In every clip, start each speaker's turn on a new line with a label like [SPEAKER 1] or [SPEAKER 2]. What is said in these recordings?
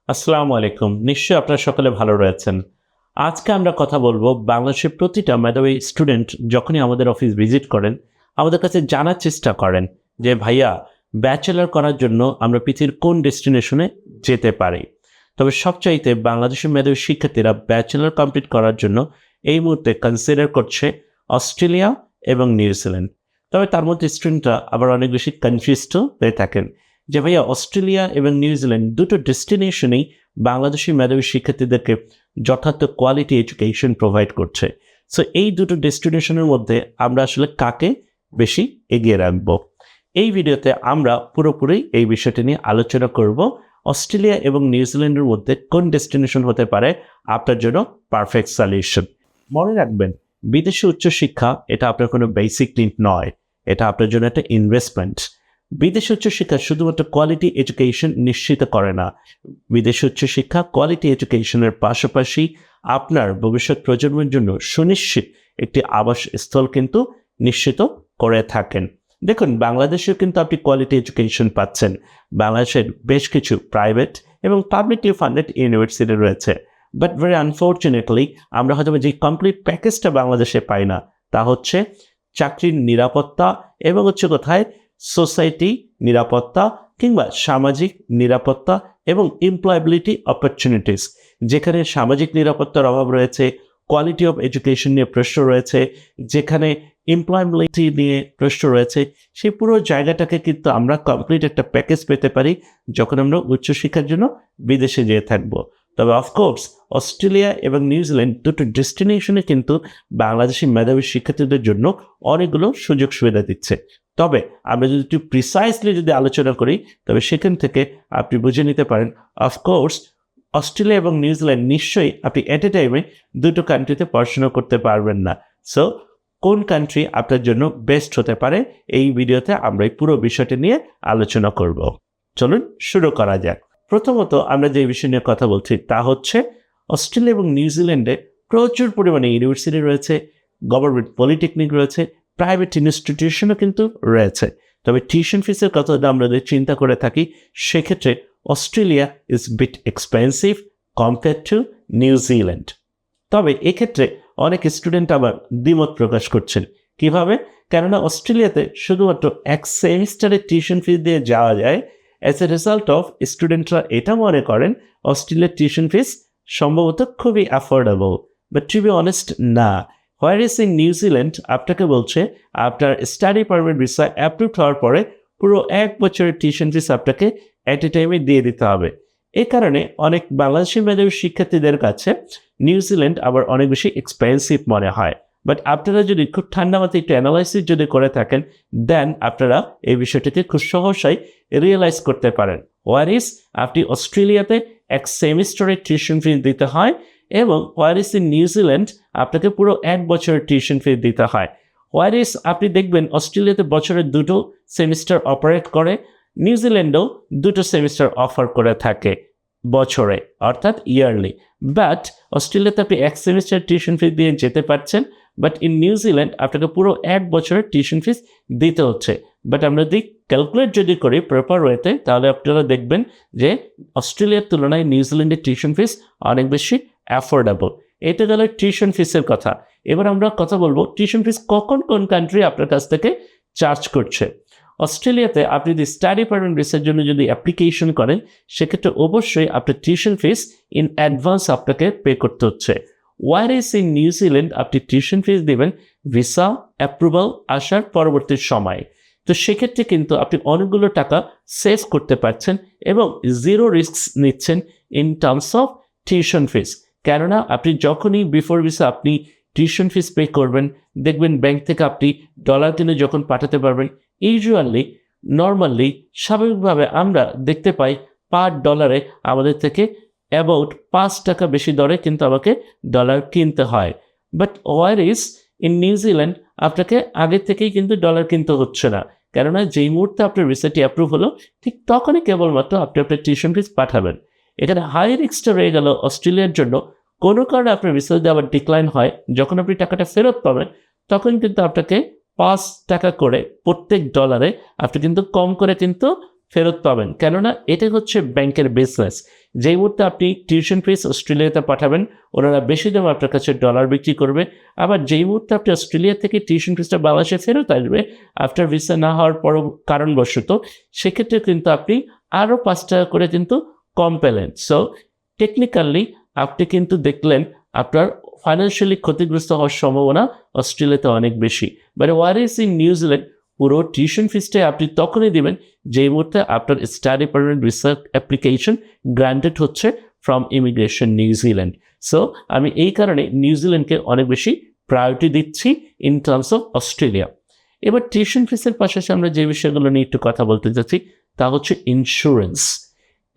[SPEAKER 1] আসসালামু আলাইকুম। নিশ্চয়ই আপনারা সকলে ভালো রয়েছেন। আজকে আমরা কথা বলবো বাংলাদেশের প্রতিটা মেধাবী স্টুডেন্ট যখনই আমাদের অফিস ভিজিট করেন, আমাদের কাছে জানার চেষ্টা করেন যে ভাইয়া ব্যাচেলর করার জন্য আমরা পৃথিবীর কোন ডেস্টিনেশনে যেতে পারি। তবে সবচাইতে বাংলাদেশের মেধাবী শিক্ষার্থীরা ব্যাচেলর কমপ্লিট করার জন্য এই মুহূর্তে কনসিডার করছে অস্ট্রেলিয়া এবং নিউজিল্যান্ড। তবে তার মধ্যে স্টুডেন্টরা আবার অনেক বেশি কনফিউজড হয়ে থাকেন যে ভাইয়া অস্ট্রেলিয়া এবং নিউজিল্যান্ড দুটো ডেস্টিনেশনেই বাংলাদেশি মেধাবী শিক্ষার্থীদেরকে যথার্থ কোয়ালিটি এডুকেশন প্রোভাইড করছে। সো এই দুটো ডেস্টিনেশনের মধ্যে আমরা আসলে কাকে বেশি এগিয়ে রাখবো, এই ভিডিওতে আমরা পুরোপুরি এই বিষয়টি নিয়ে আলোচনা করব। অস্ট্রেলিয়া এবং নিউজিল্যান্ডের মধ্যে কোন ডেস্টিনেশন হতে পারে আপনার জন্য পারফেক্ট সলিউশন। মনে রাখবেন, বিদেশে উচ্চশিক্ষা এটা আপনার কোনো বেসিক নিড নয়, এটা আপনার জন্য একটা ইনভেস্টমেন্ট। বিদেশে উচ্চশিক্ষা শুধুমাত্র কোয়ালিটি এডুকেশন নিশ্চিত করে না, বিদেশে উচ্চশিক্ষা কোয়ালিটি এডুকেশনের পাশাপাশি আপনার ভবিষ্যৎ প্রজন্মের জন্য সুনিশ্চিত একটি আবাসস্থল কিন্তু নিশ্চিত করে থাকেন। দেখুন, বাংলাদেশেও কিন্তু আপনি কোয়ালিটি এডুকেশন পাচ্ছেন। বাংলাদেশের বেশ কিছু প্রাইভেট এবং পাবলিকলি ফান্ডেড ইউনিভার্সিটি রয়েছে, বাট ভেরি আনফর্চুনেটলি আমরা হয়তো যে কমপ্লিট প্যাকেজটা বাংলাদেশে পাই না, তা হচ্ছে চাকরির নিরাপত্তা এবং হচ্ছে কোথায় সোসাইটি নিরাপত্তা কিংবা সামাজিক নিরাপত্তা এবং এমপ্লয়াবিলিটি অপরচুনিটিস। যেখানে সামাজিক নিরাপত্তার অভাব রয়েছে, কোয়ালিটি অফ এডুকেশন নিয়ে প্রশ্ন রয়েছে, যেখানে এমপ্লয়াবিলিটি নিয়ে প্রশ্ন রয়েছে, সেই পুরো জায়গাটাকে কিন্তু আমরা কমপ্লিট একটা প্যাকেজ পেতে পারি যখন আমরা উচ্চশিক্ষার জন্য বিদেশে যেয়ে থাকবো। তবে অফকোর্স অস্ট্রেলিয়া এবং নিউজিল্যান্ড দুটো ডেস্টিনেশনে কিন্তু বাংলাদেশি মেধাবী শিক্ষার্থীদের জন্য অনেকগুলো সুযোগ সুবিধা দিচ্ছে। তবে আমরা যদি একটু প্রিসাইসলি যদি আলোচনা করি, তবে সেখান থেকে আপনি বুঝে নিতে পারেন অফকোর্স অস্ট্রেলিয়া এবং নিউজিল্যান্ড নিশ্চয়ই আপনি এট এ টাইমে দুটো কান্ট্রিতে পড়াশোনা করতে পারবেন না। সো কোন কান্ট্রি আপনার জন্য বেস্ট হতে পারে, এই ভিডিওতে আমরা এই পুরো বিষয়টি নিয়ে আলোচনা করব। চলুন শুরু করা যাক। প্রথমত আমরা যে বিষয় নিয়ে কথা বলছি তা হচ্ছে অস্ট্রেলিয়া এবং নিউজিল্যান্ডে প্রচুর পরিমাণে ইউনিভার্সিটি রয়েছে, গভর্নমেন্ট পলিটেকনিক রয়েছে, প্রাইভেট ইনস্টিটিউশনও কিন্তু রয়েছে। তবে টিউশন ফিসের কথা যদি আমরা চিন্তা করে থাকি, সেক্ষেত্রে Australia is bit expensive compare to New Zealand. তবে এক্ষেত্রে অনেক স্টুডেন্ট আবার দ্বিমত প্রকাশ করছেন। কিভাবে? কেননা অস্ট্রেলিয়াতে শুধুমাত্র এক সেমিস্টারের টিউশন ফিস দিয়ে যাওয়া যায়। অ্যাজ এ রেজাল্ট অফ স্টুডেন্টরা এটা মনে করেন অস্ট্রেলিয়ার টিউশন ফিস সম্ভবত খুবই affordable, but to be honest না। হোয়ার ইন নিউজিল্যান্ড আপনাকে বলছে আপনার স্টাডি পারমিট ভিসা অ্যাপ্রুভ হওয়ার পরে পুরো 1 বছরের টিউশন ফিস আপনাকে অ্যাট এ টাইমে দিয়ে দিতে হবে। এই কারণে অনেক বাংলাদেশি মেধাবী শিক্ষার্থীদের কাছে নিউজিল্যান্ড আবার অনেক বেশি এক্সপেন্সিভ মনে হয়। বাট আপনারা যদি খুব ঠান্ডা মাথায় একটু অ্যানালাইসিস যদি করে থাকেন, দেন আপনারা এই বিষয়টিকে খুব সহসাই রিয়েলাইজ করতে পারেন। হোয়ার আপনি অস্ট্রেলিয়াতে এক সেমিস্টারের টিউশন ফি দিতে হয় এবং ইন নিউজিল্যান্ড আপনাকে পুরো 1 বছরের টিউশন ফি দিতে হয়। আপনি দেখবেন অস্ট্রেলিয়াতে বছরে 2টো সেমিস্টার অপারেট করে, নিউজিল্যান্ডেও 2টো সেমিস্টার অফার করে থাকে বছরে, অর্থাৎ ইয়ারলি। বাট অস্ট্রেলিয়াতে আপনি 1 সেমিস্টার টিউশন ফি দিয়ে যেতে পারছেন, বাট ইন নিউজিল্যান্ড আপনাকে পুরো 1 বছরের টিউশন ফিস দিতে হচ্ছে। বাট আমরা যদি ক্যালকুলেট যদি করি প্রপার ওয়েতে, তাহলে আপনারা দেখবেন যে অস্ট্রেলিয়ার তুলনায় নিউজিল্যান্ডের টিউশন ফিস অনেক বেশি অ্যাফোর্ডেবল। এটা গেল টিউশন ফিসের কথা। এবার আমরা কথা বলবো টিউশন ফিস কখন কোন কান্ট্রি আপনার কাছ থেকে চার্জ করছে। অস্ট্রেলিয়াতে আপনি যদি স্টাডি পারমিট ভিসার জন্য যদি অ্যাপ্লিকেশন করেন, সেক্ষেত্রে অবশ্যই আপনার টিউশন ফিস ইন অ্যাডভান্স আপনাকে পে করতে হচ্ছে। ইন নিউজিল্যান্ড আপনি টিউশন ফিস দেবেন ভিসা অ্যাপ্রুভাল আসার পরবর্তী সময়। তো সেক্ষেত্রে কিন্তু আপনি অনেকগুলো টাকা সেভ করতে পারছেন এবং জিরো রিস্ক নিচ্ছেন in terms of tuition fees. কেননা আপনি যখনই বিফোর ভিসা আপনি টিউশন ফিস পে করবেন, দেখবেন ব্যাংক থেকে আপনি ডলার কিনে যখন পাঠাতে পারবেন, ইউজুয়ালি নর্মালি স্বাভাবিকভাবে আমরা দেখতে পাই পার ডলারে আমাদের থেকে অ্যাবাউট 5 টাকা বেশি দরে কিন্তু আমাকে ডলার কিনতে হয়। বাট ইন নিউজিল্যান্ড আপনাকে আগে থেকেই কিন্তু ডলার কিনতে হচ্ছে না, কেননা যেই মুহূর্তে আপনার ভিসাটি অ্যাপ্রুভ হলো ঠিক তখনই কেবলমাত্র আপনি আপনার টিউশন ফিস পাঠাবেন। এখানে হাই রিস্কটা রয়ে গেল অস্ট্রেলিয়ার জন্য। কোনো কারণে আপনার ভিসা যদি আবার ডিক্লাইন হয়, যখন আপনি টাকাটা ফেরত পাবেন তখন কিন্তু আপনাকে 5 টাকা করে প্রত্যেক ডলারে আপনি কিন্তু কম করে কিন্তু ফেরত পাবেন, কেননা এটা হচ্ছে ব্যাংকের বিজনেস। যেই মুহূর্তে আপনি টিউশন ফিস অস্ট্রেলিয়াতে পাঠাবেন, ওনারা বেশি দামে আপনার কাছে ডলার বিক্রি করবে। আবার যেই মুহূর্তে আপনি অস্ট্রেলিয়া থেকে টিউশন ফিসটা বাংলাদেশে ফেরত আসবে আফটার ভিসা না হওয়ার পর কারণবশত, সেক্ষেত্রে কিন্তু আপনি আরও 5 টাকা করে কিন্তু কম পেলেন। সো টেকনিক্যালি আপনি কিন্তু দেখলেন আপনার ফাইন্যান্সিয়ালি ক্ষতিগ্রস্ত হওয়ার সম্ভাবনা অস্ট্রেলিয়াতে অনেক বেশি। But where is in New Zealand, পুরো টিউশন ফিসটাই আপনি তখনই দেবেন যেই মুহূর্তে আপনার study permanent visa application granted হচ্ছে ফ্রম ইমিগ্রেশন নিউজিল্যান্ড। সো আমি এই কারণে নিউজিল্যান্ডকে অনেক বেশি প্রায়োরিটি দিচ্ছি ইন টার্মস অফ অস্ট্রেলিয়া। এবার টিউশন ফিসের পাশাপাশি আমরা যে বিষয়গুলো নিয়ে একটু কথা বলতে যাচ্ছি তা হচ্ছে ইন্স্যুরেন্স।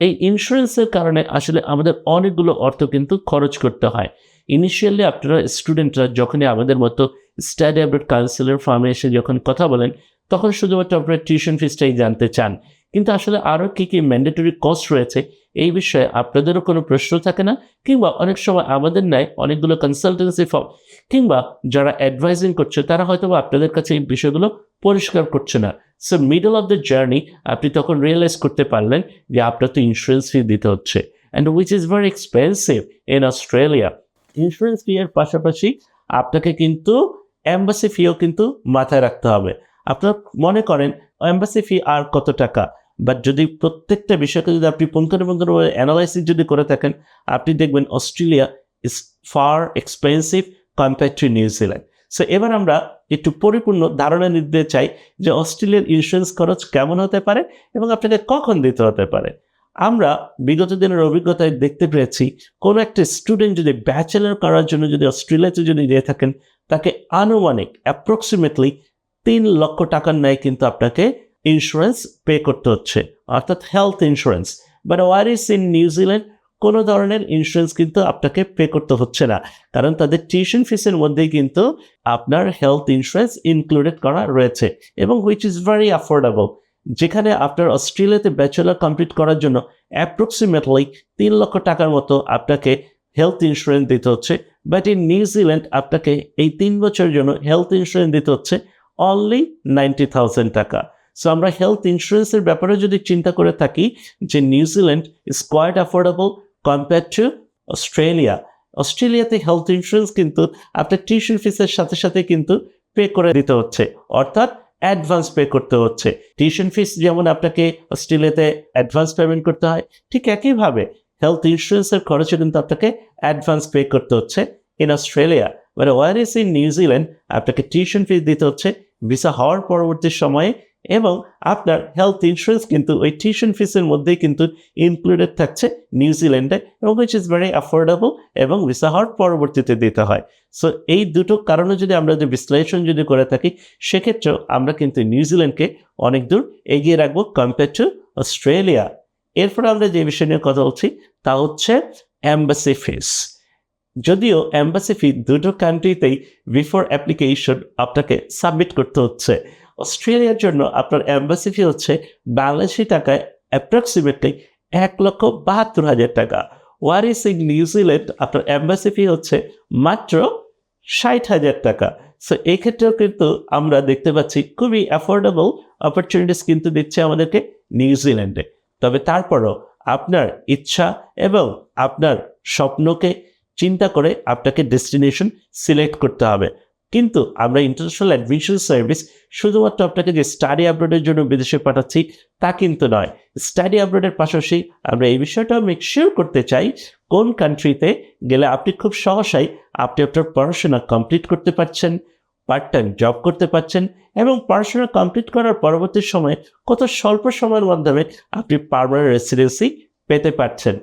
[SPEAKER 1] এই ইন্স্যুরেন্সের কারণে আসলে আমাদের অনেকগুলো অর্থ কিন্তু খরচ করতে হয়। ইনিশিয়ালি আপনারা স্টুডেন্টরা যখনই আমাদের মতো স্টাডি অ্যাব্রড কাউন্সিলর ফার্মে এসে যখন কথা বলেন, তখন শুধুমাত্র আপনারা টিউশন ফিসটাই জানতে চান, কিন্তু আসলে আরও কী কী ম্যান্ডেটরি কস্ট রয়েছে এই বিষয়ে আপনাদেরও কোনো প্রশ্ন থাকে না, কিংবা অনেক সময় আমাদের ন্যায় অনেকগুলো কনসালটেন্সি ফার্ম কিংবা যারা অ্যাডভাইজিং করছে তারা হয়তো আপনাদের কাছে এই বিষয়গুলো পরিষ্কার করছে না। So middle of the journey আপনি তখন রিয়েলাইজ করতে পারলেন যে আপনার তো ইন্স্যুরেন্স ফি দিতে হচ্ছে, and which is very expensive in Australia. Insurance fee এর পাশাপাশি আপনাকে কিন্তু এম্বাসি ফিও কিন্তু মাথায় রাখতে হবে। আপনারা মনে করেন এম্বাসি ফি আর কত টাকা, বাট যদি প্রত্যেকটা বিষয়কে যদি আপনি পুঙ্খানুপুঙ্খভাবে অ্যানালাইসিস যদি করে থাকেন, আপনি দেখবেন Australia is far expensive compare to New Zealand. So এবার আমরা একটু পরিপূর্ণ ধারণা নিতে চাই যে অস্ট্রেলিয়ার ইন্স্যুরেন্স খরচ কেমন হতে পারে এবং আপনাকে কখন দিতে হতে পারে। আমরা বিগত দিনের অভিজ্ঞতায় দেখতে পেয়েছি, কোনো একটা স্টুডেন্ট যদি ব্যাচেলর করার জন্য যদি অস্ট্রেলিয়াতে যদি দিয়ে থাকেন, তাকে আনুমানিক অ্যাপ্রক্সিমেটলি 3 লক্ষ টাকার ন্যায় কিন্তু আপনাকে ইন্স্যুরেন্স পে করতে হচ্ছে, অর্থাৎ health insurance. But where is in New Zealand কোনো ধরনের ইন্স্যুরেন্স কিন্তু আপনাকে পে করতে হচ্ছে না, কারণ তাদের টিউশন ফিসের মধ্যেই কিন্তু আপনার হেলথ ইন্স্যুরেন্স ইনক্লুডেড করা রয়েছে এবং হুইচ ইজ ভেরি অ্যাফোর্ডেবল। যেখানে আপনার অস্ট্রেলিয়াতে ব্যাচেলর কমপ্লিট করার জন্য অ্যাপ্রক্সিমেটলি 3 লক্ষ টাকার মতো আপনাকে হেলথ ইন্স্যুরেন্স দিতে হচ্ছে, বাট ইন নিউজিল্যান্ড আপনাকে এই 3 বছরের জন্য হেলথ ইন্স্যুরেন্স দিতে হচ্ছে অনলি 90,000 টাকা। সো আমরা হেলথ ইন্স্যুরেন্সের ব্যাপারে যদি চিন্তা করে থাকি যে New Zealand is quite affordable compare to Australia. অস্ট্রেলিয়াতে হেলথ ইন্স্যুরেন্স কিন্তু আপনার টিউশন ফিসের সাথে সাথে কিন্তু পে করে দিতে হচ্ছে, অর্থাৎ অ্যাডভান্স পে করতে হচ্ছে। টিউশন ফিস যেমন আপনাকে অস্ট্রেলিয়াতে অ্যাডভান্স পেমেন্ট করতে হয়, ঠিক একইভাবে হেলথ ইন্স্যুরেন্সের খরচে কিন্তু আপনাকে অ্যাডভান্স পে করতে হচ্ছে ইন অস্ট্রেলিয়া। মানে ওয়ার ইজ ইন নিউজিল্যান্ড আপনাকে টিউশন ফিস দিতে হচ্ছে ভিসা হওয়ার পরবর্তী সময়ে, এবং আপনার হেলথ ইন্স্যুরেন্স কিন্তু ওই টিউশন ফিসের মধ্যেই কিন্তু ইনক্লুডেড থাকছে নিউজিল্যান্ডে, এবং হুইচ ইজ ভেরি অ্যাফোর্ডেবল এবং ভিসা হওয়ার পরবর্তীতে দিতে হয়। সো এই দুটো কারণে যদি আমরা যে বিশ্লেষণ যদি করে থাকি, সেক্ষেত্রেও আমরা কিন্তু নিউজিল্যান্ডকে অনেক দূর এগিয়ে রাখবো কম্পেয়ার টু অস্ট্রেলিয়া। এরপর আমরা যে বিষয় নিয়ে কথা বলছি তা হচ্ছে এম্বাসি ফিস। যদিও এম্বাসি ফি দুটো কান্ট্রিতেই বিফোর অ্যাপ্লিকেশন আপনাকে সাবমিট করতে হচ্ছে। অস্ট্রেলিয়ার জন্য আপনার এম্বাসি ফি হচ্ছে বাংলাদেশি টাকায় অ্যাপ্রক্সিমেটলি 1,72,000 টাকা। ওয়ার ইজ ইন নিউজিল্যান্ড আপনার এম্বাসি ফি হচ্ছে মাত্র 60,000 টাকা। সো এই ক্ষেত্রেও কিন্তু আমরা দেখতে পাচ্ছি খুবই অ্যাফোর্ডেবল অপরচুনিটিস কিন্তু দিচ্ছে আমাদেরকে নিউজিল্যান্ডে। তবে তারপরও আপনার ইচ্ছা এবং আপনার স্বপ্নকে চিন্তা করে আপনাকে ডেস্টিনেশন সিলেক্ট করতে হবে। কিন্তু আমরা ইন্টারন্যাশনাল অ্যাডমিশন সার্ভিস শুধুমাত্র আপনাকে যে স্টাডি অ্যাব্রডের জন্য বিদেশে পাঠাচ্ছি তা কিন্তু নয়। স্টাডি অ্যাব্রডের পাশাপাশি আমরা এই বিষয়টাও মেক শিওর করতে চাই কোন কান্ট্রিতে গেলে আপনি খুব সহসাই আপনি আপনার পড়াশোনা কমপ্লিট করতে পারছেন, পার্ট টাইম জব করতে পারছেন, এবং পড়াশোনা কমপ্লিট করার পরবর্তী সময়ে কত স্বল্প সময়ের মাধ্যমে আপনি পার্মানেন্ট রেসিডেন্সি পেতে পারছেন।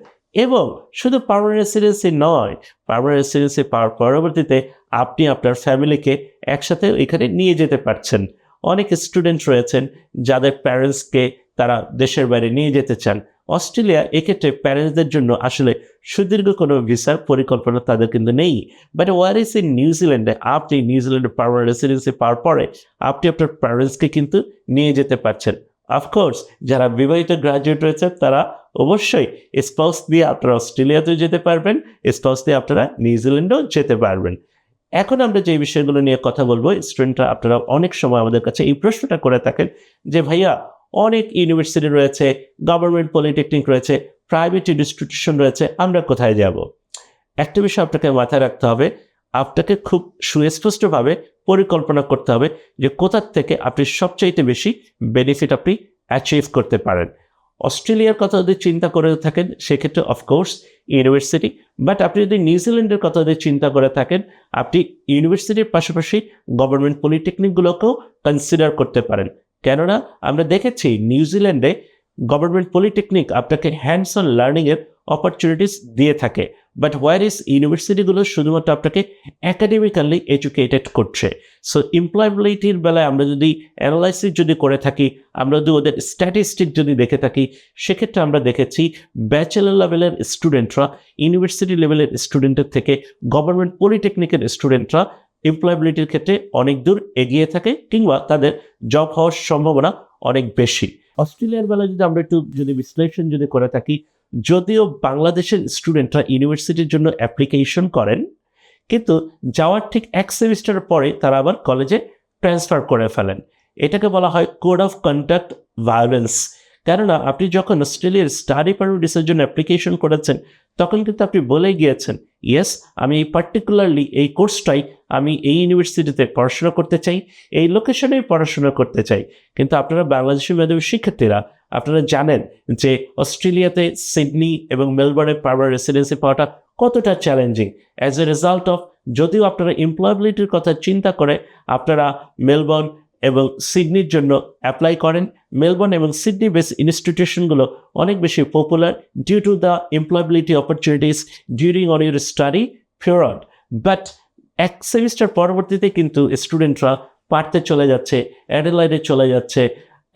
[SPEAKER 1] এবং শুধু পার্মানেন্ট রেসিডেন্সি নয়, পার্মানেন্ট রেসিডেন্সি পাওয়ার পরবর্তীতে আপনি আপনার ফ্যামিলিকে একসাথে এখানে নিয়ে যেতে পারছেন। অনেক স্টুডেন্ট রয়েছেন যাদের প্যারেন্টসকে তারা দেশের বাইরে নিয়ে যেতে চান। অস্ট্রেলিয়া এক্ষেত্রে প্যারেন্টসদের জন্য আসলে সুদীর্ঘ কোনো ভিসার পরিকল্পনা তাদের কিন্তু নেই। বাট ওয়ার ইজ ইন নিউজিল্যান্ডে আপনি নিউজিল্যান্ডে পার্মানেন্ট রেসিডেন্সি পাওয়ার পরে আপনি আপনার প্যারেন্টসকে কিন্তু নিয়ে যেতে পারছেন। অফকোর্স যারা বিবাহিত গ্রাজুয়েট রয়েছে তারা অবশ্যই স্পাউস দিয়ে আপনারা অস্ট্রেলিয়াতেও যেতে পারবেন, স্পাউস দিয়ে আপনারা নিউজিল্যান্ডেও যেতে পারবেন। এখন আমরা যে বিষয়গুলো নিয়ে কথা বলবো, স্টুডেন্টরা আপনারা অনেক সময় আমাদের কাছে এই প্রশ্নটা করে থাকেন যে ভাইয়া অনেক ইউনিভার্সিটি রয়েছে, গভর্নমেন্ট পলিটেকনিক রয়েছে, প্রাইভেট ইনস্টিটিউশন রয়েছে, আমরা কোথায় যাব? একটা বিষয় আপনাকে মাথায় রাখতে হবে, আপনাকে খুব সুস্পষ্টভাবে পরিকল্পনা করতে হবে যে কোথার থেকে আপনি সবচাইতে বেশি বেনিফিট আপনি অ্যাচিভ করতে পারেন। অস্ট্রেলিয়ার কথা যদি চিন্তা করে থাকেন সেক্ষেত্রে অফকোর্স ইউনিভার্সিটি, বাট আপনি যদি নিউজিল্যান্ডের কথা যদি চিন্তা করে থাকেন আপনি ইউনিভার্সিটির পাশাপাশি গভর্নমেন্ট পলিটেকনিকগুলোকেও কনসিডার করতে পারেন। কেননা আমরা দেখেছি নিউজিল্যান্ডে গভর্নমেন্ট পলিটেকনিক আপনাকে হ্যান্ডস অন লার্নিংয়ের অপরচুনিটিস দিয়ে থাকে, বাট হোয়ার ইজ ইউনিভার্সিটিগুলো শুধুমাত্র আপনাকে অ্যাকাডেমিক্যালি এডুকেটেড করছে। সো এমপ্লয়েবিলিটির বেলায় আমরা যদি অ্যানালাইসিস যদি করে থাকি, আমরা যদি ওদের স্ট্যাটিস্টিক যদি দেখে থাকি, সেক্ষেত্রে আমরা দেখেছি ব্যাচেলর লেভেলের স্টুডেন্টরা ইউনিভার্সিটি লেভেলের স্টুডেন্টের থেকে গভর্নমেন্ট পলিটেকনিকের স্টুডেন্টরা এমপ্লয়েবিলিটির ক্ষেত্রে অনেক দূর এগিয়ে থাকে, কিংবা তাদের জব হওয়ার সম্ভাবনা অনেক বেশি। অস্ট্রেলিয়ার বেলায় যদি আমরা একটু যদি বিশ্লেষণ যদি করে থাকি, যদিও বাংলাদেশের স্টুডেন্টরা ইউনিভার্সিটির জন্য অ্যাপ্লিকেশন করেন, কিন্তু যাওয়ার ঠিক এক সেমিস্টার পরে তারা আবার কলেজে ট্রান্সফার করে ফেলেন। এটাকে বলা হয় কোড অফ কন্ডাক্ট ভায়োলেন্স। কেননা আপনি যখন অস্ট্রেলিয়ার স্টাডি পারমিটের জন্য অ্যাপ্লিকেশন করেছেন তখন কিন্তু আপনি বলে গিয়েছেন, ইয়েস আমি এই পার্টিকুলারলি এই কোর্সটাই আমি এই ইউনিভার্সিটিতে পড়াশোনা করতে চাই, এই লোকেশনে পড়াশোনা করতে চাই। কিন্তু আপনারা বাংলাদেশি মেধাবী শিক্ষার্থীরা আপনারা জানেন যে অস্ট্রেলিয়াতে সিডনি এবং মেলবোর্নে পার্মানেন্ট রেসিডেন্সি পাওয়াটা কতটা challenging. As a result of, যদিও আপনারা এমপ্লয়েবিলিটির কথা চিন্তা করে আপনারা মেলবোর্ন এবং সিডনির জন্য অ্যাপ্লাই করেন, মেলবোর্ন এবং সিডনি বেস ইনস্টিটিউশনগুলো অনেক বেশি popular due to the employability opportunities during on your study period. But এক সেমিস্টার পরবর্তীতে কিন্তু স্টুডেন্টরা পার্থে চলে যাচ্ছে, অ্যাডিলাইডে চলে যাচ্ছে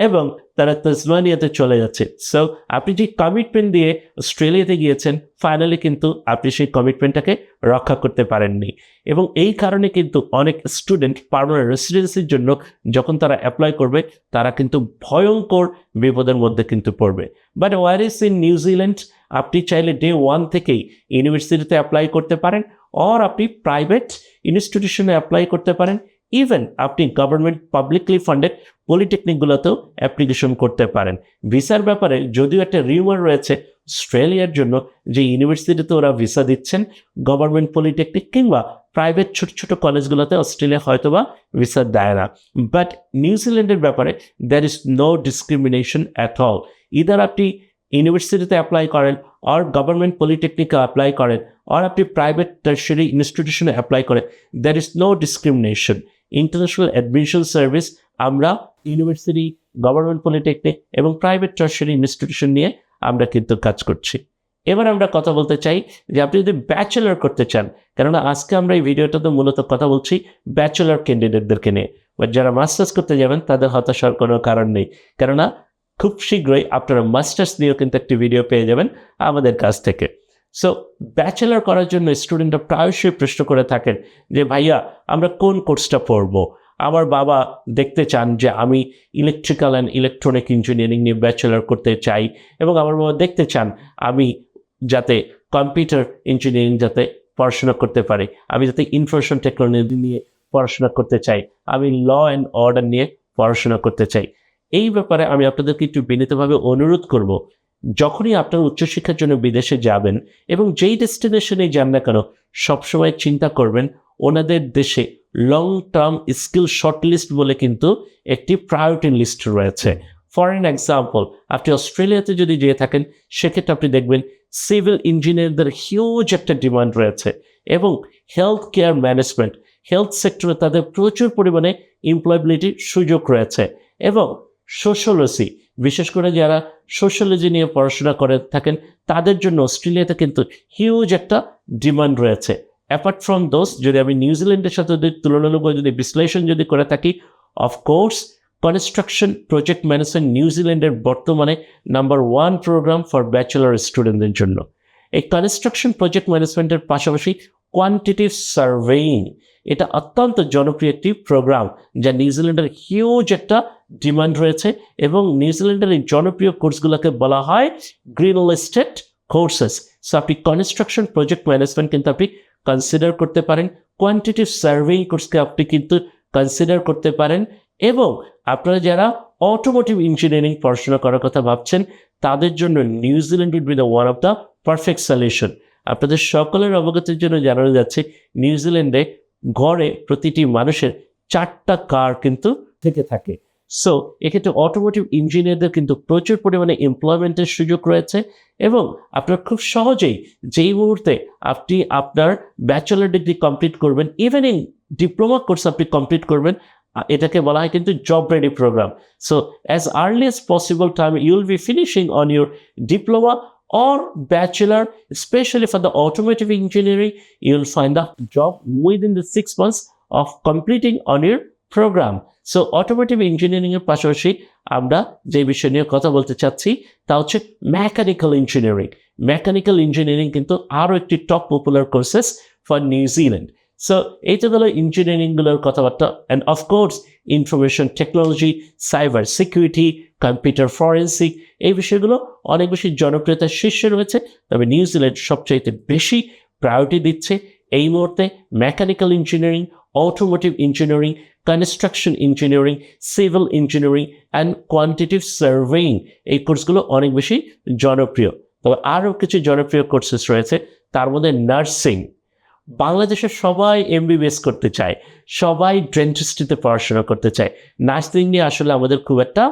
[SPEAKER 1] এবং তারা তাসমানিয়াতে চলে যাচ্ছে। সো আপনি যে কমিটমেন্ট দিয়ে অস্ট্রেলিয়াতে গিয়েছেন, ফাইনালি কিন্তু আপনি সেই কমিটমেন্টটাকে রক্ষা করতে পারেননি, এবং এই কারণে কিন্তু অনেক স্টুডেন্ট পার্মানেন্ট রেসিডেন্সির জন্য যখন তারা অ্যাপ্লাই করবে তারা কিন্তু ভয়ঙ্কর বিপদের মধ্যে কিন্তু পড়বে। But where is in New Zealand, আপনি চাইলে ডে 1 থেকেই ইউনিভার্সিটিতে অ্যাপ্লাই করতে পারেন, অর আপনি প্রাইভেট ইনস্টিটিউশনে অ্যাপ্লাই করতে পারেন, ইভেন আপনি গভর্নমেন্ট পাবলিকলি ফান্ডেড পলিটেকনিকগুলোতেও অ্যাপ্লিকেশন করতে পারেন। ভিসার ব্যাপারে যদিও একটা রিউমার রয়েছে অস্ট্রেলিয়ার জন্য যে ইউনিভার্সিটিতে ওরা ভিসা দিচ্ছেন, গভর্নমেন্ট পলিটেকনিক কিংবা প্রাইভেট ছোট ছোট কলেজগুলোতে অস্ট্রেলিয়া হয়তোবা ভিসা দেয় না। বাট নিউজিল্যান্ডের ব্যাপারে there is no discrimination at all. Either আপনি ইউনিভার্সিটিতে অ্যাপ্লাই করেন, আর গভর্নমেন্ট পলিটেকনিকে অ্যাপ্লাই করেন, আর আপনি প্রাইভেট টার্সিয়ারি ইনস্টিটিউশনে অ্যাপ্লাই করেন, there is no discrimination. International admission service আমরা ইউনিভার্সিটি, গভর্নমেন্ট পলিটেকনিক এবং প্রাইভেট টার্সিয়ারি ইনস্টিটিউশন নিয়ে আমরা কিন্তু কাজ করছি। এবার আমরা কথা বলতে চাই যে আপনি যদি ব্যাচেলর করতে চান, কেননা আজকে আমরা এই ভিডিওটাতে মূলত কথা বলছি ব্যাচেলর ক্যান্ডিডেটদেরকে নিয়ে, বাট যারা মাস্টার্স করতে যাবেন তাদের হতাশার কোনো কারণ নেই, কেননা খুব শীঘ্রই আপনারা মাস্টার্স নিয়েও কিন্তু একটি ভিডিও পেয়ে যাবেন আমাদের কাছ থেকে। সো ব্যাচেলর করার জন্য স্টুডেন্টরা প্রায়শই প্রশ্ন করে থাকেন যে ভাইয়া আমরা কোন কোর্সটা পড়ব। আমার বাবা দেখতে চান যে আমি ইলেকট্রিক্যাল অ্যান্ড ইলেকট্রনিক ইঞ্জিনিয়ারিং নিয়ে ব্যাচেলর করতে চাই, এবং আমার বাবা দেখতে চান আমি যাতে কম্পিউটার ইঞ্জিনিয়ারিং যাতে পড়াশোনা করতে পারি, আমি যাতে ইনফরমেশন টেকনোলজি নিয়ে পড়াশোনা করতে চাই, আমি ল অ্যান্ড অর্ডার নিয়ে পড়াশোনা করতে চাই। এই ব্যাপারে আমি আপনাদেরকে একটু বিনীতভাবে অনুরোধ করব, যখনই আপনার উচ্চশিক্ষার জন্য বিদেশে যাবেন এবং যেই ডেস্টিনেশনে যান না কেন, সবসময় চিন্তা করবেন ওনাদের দেশে লং টার্ম স্কিল শর্টলিস্ট বলে কিন্তু একটি প্রায়োরিটি লিস্ট রয়েছে। ফর অ্যান এক্সাম্পল, আপনি অস্ট্রেলিয়াতে যদি যেয়ে থাকেন সেক্ষেত্রে আপনি দেখবেন সিভিল ইঞ্জিনিয়ারদের হিউজ একটা ডিমান্ড রয়েছে, এবং হেলথ কেয়ার ম্যানেজমেন্ট, হেলথ সেক্টরে তাদের প্রচুর পরিমাণে এমপ্লয়েবিলিটির সুযোগ রয়েছে, এবং সোশ্যোলজি, বিশেষ করে যারা সোশ্যোলজি নিয়ে পড়াশোনা করে থাকেন তাদের জন্য অস্ট্রেলিয়াতে কিন্তু হিউজ একটা ডিমান্ড রয়েছে। অ্যাপার্ট ফ্রম দোজ, যদি আমি নিউজিল্যান্ডের সাথে যদি তুলনামূলক যদি বিশ্লেষণ যদি করে থাকি, অফকোর্স কনস্ট্রাকশন প্রজেক্ট ম্যানেজমেন্ট নিউজিল্যান্ডের বর্তমানে নাম্বার 1 প্রোগ্রাম ফর ব্যাচেলর স্টুডেন্টদের জন্য। এই কনস্ট্রাকশন প্রজেক্ট ম্যানেজমেন্টের পাশাপাশি কোয়ান্টিটিভ সার্ভেইং, এটা অত্যন্ত জনপ্রিয় একটি প্রোগ্রাম যা নিউজিল্যান্ডের হিউজ একটা ডিমান্ড রয়েছে, এবং নিউজিল্যান্ডের এই জনপ্রিয় কোর্সগুলোকে বলা হয় গ্রিন লিস্টেড কোর্সেস। সো আপনি কনস্ট্রাকশন প্রজেক্ট ম্যানেজমেন্ট কিন্তু আপনি কনসিডার করতে পারেন, কোয়ান্টিটিভ সার্ভেইং কোর্সকে আপনি কিন্তু কনসিডার করতে পারেন, এবং আপনারা যারা অটোমোটিভ ইঞ্জিনিয়ারিং পড়াশোনা করার কথা ভাবছেন তাদের জন্য New Zealand would be the one of the perfect solution. আপনাদের সকলের অবগতির জন্য জানানো যাচ্ছে নিউজিল্যান্ডে গড়ে প্রতিটি মানুষের 4টা কার কিন্তু থেকে থাকে। সো এক্ষেত্রে অটোমোটিভ ইঞ্জিনিয়ারদের কিন্তু প্রচুর পরিমাণে এমপ্লয়মেন্টের সুযোগ রয়েছে এবং আপনার খুব সহজেই যেই মুহূর্তে আপনি আপনার ব্যাচেলার ডিগ্রি কমপ্লিট করবেন, ইভেন ইন ডিপ্লোমা কোর্স আপনি কমপ্লিট করবেন, এটাকে বলা হয় কিন্তু job ready program. So as early as possible time you will be finishing on your diploma or bachelor, especially for the automotive engineering, you will find a job within the 6 months of completing on your program. So automotive engineering এর পাশাপাশি আমরা যে বিষয় নিয়ে কথা বলতে চাচ্ছি তা হচ্ছে মেকানিক্যাল ইঞ্জিনিয়ারিং। মেকানিক্যাল ইঞ্জিনিয়ারিং কিন্তু আরও একটি top popular courses for New Zealand. So এইটা হলো ইঞ্জিনিয়ারিংগুলোর কথাবার্তা, and of course information technology, cyber security, computer forensic, এই বিষয়গুলো অনেক বেশি জনপ্রিয়তার শীর্ষে রয়েছে। তবে নিউজিল্যান্ড সবচাইতে বেশি প্রায়োরিটি দিচ্ছে এই মুহূর্তে mechanical engineering, automotive engineering, construction engineering, civil engineering and quantitative surveying, এই কোর্সগুলো অনেক বেশি জনপ্রিয়। তবে আরও কিছু জনপ্রিয় কোর্সেস রয়েছে, তার মধ্যে নার্সিং। বাংলাদেশের সবাই এমবিবিএস করতে চায়, সবাই ডেন্টিস্ট্রিতে পড়াশোনা করতে চায়। নার্সিং নিয়ে আসলে আমাদের খুব একটা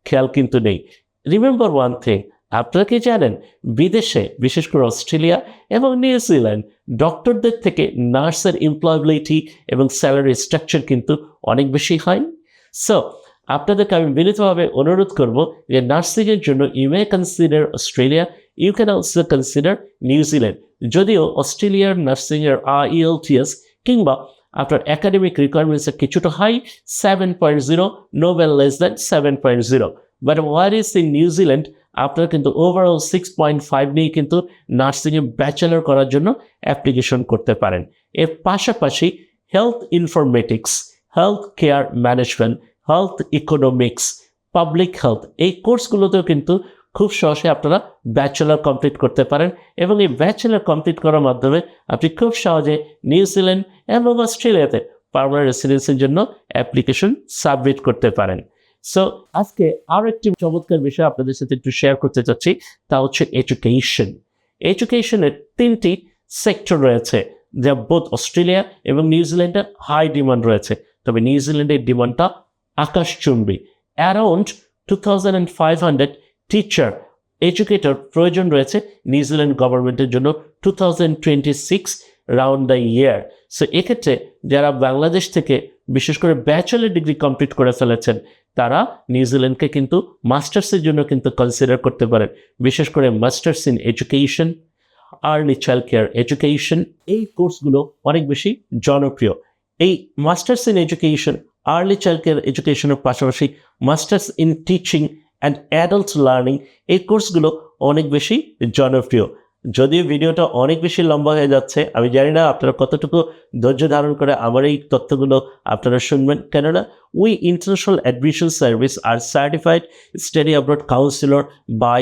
[SPEAKER 1] খেয়াল কিন্তু নেই। রিমেম্বার ওয়ান থিং, আপনারা কি জানেন বিদেশে বিশেষ করে অস্ট্রেলিয়া এবং নিউজিল্যান্ড ডক্টরদের থেকে নার্সের এমপ্লয়াবিলিটি এবং স্যালারি স্ট্রাকচার কিন্তু অনেক বেশি হয়। সো আপনাদেরকে আমি বিনীতভাবে অনুরোধ করব যে নার্সিংয়ের জন্য you may consider Australia, you can also consider New Zealand. যদিও অস্ট্রেলিয়ার নার্সিংয়ের IELTS কিংবা আপনার একাডেমিক রিকোয়ারমেন্টসের কিছুটা high, 7.0, no well less than 7.0, but where is in New Zealand আপনারা কিন্তু ওভারঅল 6.5 নিয়ে কিন্তু নার্সিংয়ে ব্যাচেলর করার জন্য অ্যাপ্লিকেশন করতে পারেন। এর পাশাপাশি health informatics, health care management, health economics, public health, এই কোর্সগুলোতেও কিন্তু খুব সহজে আপনারা ব্যাচেলর কমপ্লিট করতে পারেন এবং এই ব্যাচেলর কমপ্লিট করার মাধ্যমে আপনি খুব সহজে নিউজিল্যান্ড এবং অস্ট্রেলিয়াতে পার্মানেন্ট রেসিডেন্সির জন্য অ্যাপ্লিকেশন সাবমিট করতে পারেন। সো আজকে আরও একটি চমৎকার বিষয় আপনাদের সাথে একটু শেয়ার করতে চাচ্ছি, তা হচ্ছে এডুকেশন। এডুকেশনের 3টি সেক্টর রয়েছে যা বোধ অস্ট্রেলিয়া এবং নিউজিল্যান্ডে হাই ডিমান্ড রয়েছে। তবে নিউজিল্যান্ডের ডিমান্ডটা আকাশচুম্বী। অ্যারাউন্ড 2500 টিচার, এডুকেটর প্রয়োজন রয়েছে নিউজিল্যান্ড গভর্নমেন্টের জন্য 2026 রাউন্ড দ্য ইয়ার। সো এক্ষেত্রে যারা বাংলাদেশ থেকে বিশেষ করে ব্যাচেলর ডিগ্রি কমপ্লিট করে ফেলেছেন তারা নিউজিল্যান্ডকে কিন্তু মাস্টার্সের জন্য কিন্তু কনসিডার করতে পারেন, বিশেষ করে masters in education, early child care education, এই কোর্সগুলো অনেক বেশি জনপ্রিয়। এই masters in education, early child care এডুকেশনের পাশাপাশি masters in teaching and adult learning, এই কোর্সগুলো অনেক বেশি জনপ্রিয়। যদিও ভিডিওটা অনেক বেশি লম্বা হয়ে যাচ্ছে, আমি জানি না আপনারা কতটুকু ধৈর্য ধারণ করে আমার এই তথ্যগুলো আপনারা শুনবেন, কেননা we international admission service are certified study abroad counsellor by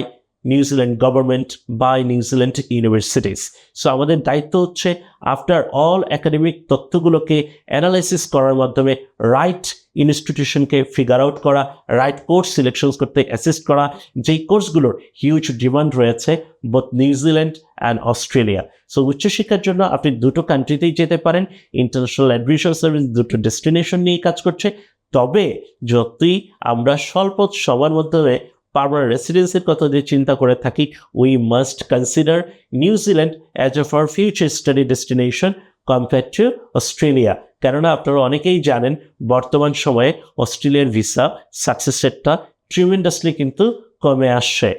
[SPEAKER 1] New Zealand government, by New Zealand universities. So আমাদের দায়িত্ব হচ্ছে আফটার অল একাডেমিক তথ্যগুলোকে অ্যানালাইসিস করার মাধ্যমে রাইট ইনস্টিটিউশনকে ফিগার আউট করা, রাইট কোর্স সিলেকশন করতে অ্যাসিস্ট করা, যেই কোর্সগুলোর হিউজ ডিমান্ড রয়েছে both New Zealand and Australia. So উচ্চশিক্ষার জন্য আপনি দুটো কান্ট্রিতেই যেতে পারেন। ইন্টারন্যাশনাল অ্যাডমিশন সার্ভিস দুটো ডেস্টিনেশন নিয়ে কাজ করছে। তবে যদি আমরা স্বল্প সময়ের মধ্যে পার্মানেন্ট রেসিডেন্সির কথা যে চিন্তা করে থাকি, we must consider New Zealand as of our future study destination compare to Australia. কেননা আপনারা অনেকেই জানেন বর্তমান সময়ে অস্ট্রেলিয়ার ভিসা সাকসেস রেটটা ট্রিমেন্ডাসলি কিন্তু কমে আসছে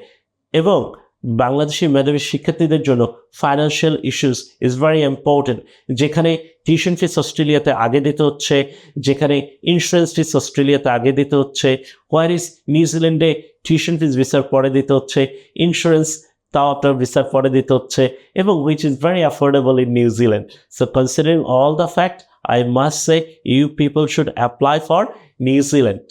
[SPEAKER 1] এবং বাংলাদেশি মেধাবী শিক্ষার্থীদের জন্য financial issues is very important. যেখানে টিউশন ফিস অস্ট্রেলিয়াতে আগে দিতে হচ্ছে, যেখানে ইন্স্যুরেন্স ফিস অস্ট্রেলিয়াতে আগে দিতে হচ্ছে, হোয়ার ইজ নিউজিল্যান্ডে টিউশন ফিস ভিসার পরে দিতে হচ্ছে, ইন্স্যুরেন্স তাও আপনার ভিসার পরে দিতে হচ্ছে, এবং which is very affordable in New Zealand. So considering all the fact, I must say you people should apply for New Zealand.